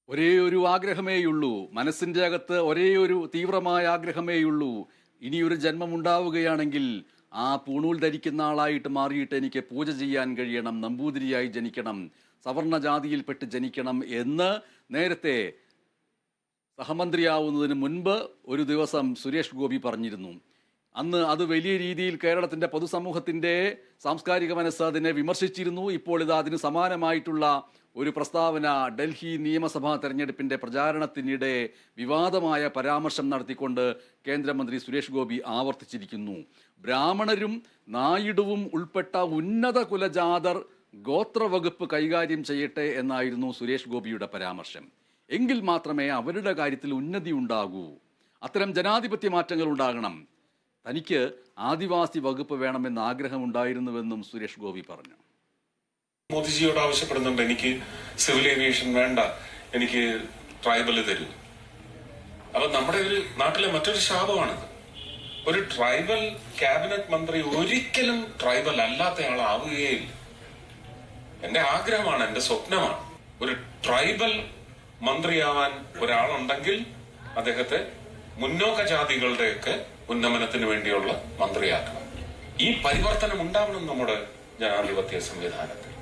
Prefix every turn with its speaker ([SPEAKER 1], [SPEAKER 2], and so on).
[SPEAKER 1] ഒരേ ഒരു ആഗ്രഹമേയുള്ളൂ. മനസ്സിന്റെ അകത്ത് ഒരേ ഒരു തീവ്രമായ ആഗ്രഹമേയുള്ളൂ. ഇനിയൊരു ജന്മം ഉണ്ടാവുകയാണെങ്കിൽ ആ പൂണൂൽ ധരിക്കുന്ന ആളായിട്ട് മാറിയിട്ട് എനിക്ക് പൂജ ചെയ്യാൻ കഴിയണം, നമ്പൂതിരിയായി ജനിക്കണം, സവർണ ജാതിയിൽപ്പെട്ട് ജനിക്കണം എന്ന് നേരത്തെ സഹമന്ത്രിയാവുന്നതിന് മുൻപ് ഒരു ദിവസം സുരേഷ് ഗോപി പറഞ്ഞിരുന്നു. അന്ന് അത് വലിയ രീതിയിൽ കേരളത്തിൻ്റെ പൊതുസമൂഹത്തിൻ്റെ സാംസ്കാരിക മനസ്സ് അതിനെ വിമർശിച്ചിരുന്നു. ഇപ്പോൾ ഇത് അതിന് സമാനമായിട്ടുള്ള ഒരു പ്രസ്താവന ഡൽഹി നിയമസഭാ തെരഞ്ഞെടുപ്പിൻ്റെ പ്രചാരണത്തിനിടെ വിവാദമായ പരാമർശം നടത്തിക്കൊണ്ട് കേന്ദ്രമന്ത്രി സുരേഷ് ഗോപി ആവർത്തിച്ചിരിക്കുന്നു. ബ്രാഹ്മണരും നായിഡുവും ഉൾപ്പെട്ട ഉന്നത കുലജാതർ ഗോത്രവകുപ്പ് കൈകാര്യം ചെയ്യട്ടെ എന്നായിരുന്നു സുരേഷ് ഗോപിയുടെ പരാമർശം. എങ്കിൽ മാത്രമേ അവരുടെ കാര്യത്തിൽ ഉന്നതി ഉണ്ടാകൂ. അത്തരം ജനാധിപത്യ മാറ്റങ്ങൾ ഉണ്ടാകണം. തനിക്ക് ആദിവാസി വകുപ്പ് വേണമെന്ന് ആഗ്രഹമുണ്ടായിരുന്നുവെന്നും സുരേഷ് ഗോപി പറഞ്ഞു.
[SPEAKER 2] മോദിജിയോട് ആവശ്യപ്പെടുന്നുണ്ട്, എനിക്ക് സിവിൽ ഏവിയേഷൻ വേണ്ട, എനിക്ക് ട്രൈബൽ തരൂ. അപ്പൊ നമ്മുടെ ഒരു നാട്ടിലെ മറ്റൊരു ശാപമാണിത്. ഒരു ട്രൈബൽ ക്യാബിനറ്റ് മന്ത്രി ഒരിക്കലും ട്രൈബൽ അല്ലാത്തയാളാവുകയില്ല. എന്റെ ആഗ്രഹമാണ്, എന്റെ സ്വപ്നമാണ്, ഒരു ട്രൈബൽ മന്ത്രിയാവാൻ ഒരാളുണ്ടെങ്കിൽ അദ്ദേഹത്തെ മുന്നോക്ക ജാതികളുടെയൊക്കെ ഉന്നമനത്തിന് വേണ്ടിയുള്ള മന്ത്രിയാക്കണം. ഈ പരിവർത്തനം ഉണ്ടാവണം നമ്മുടെ ജനാധിപത്യ സംവിധാനത്തിൽ.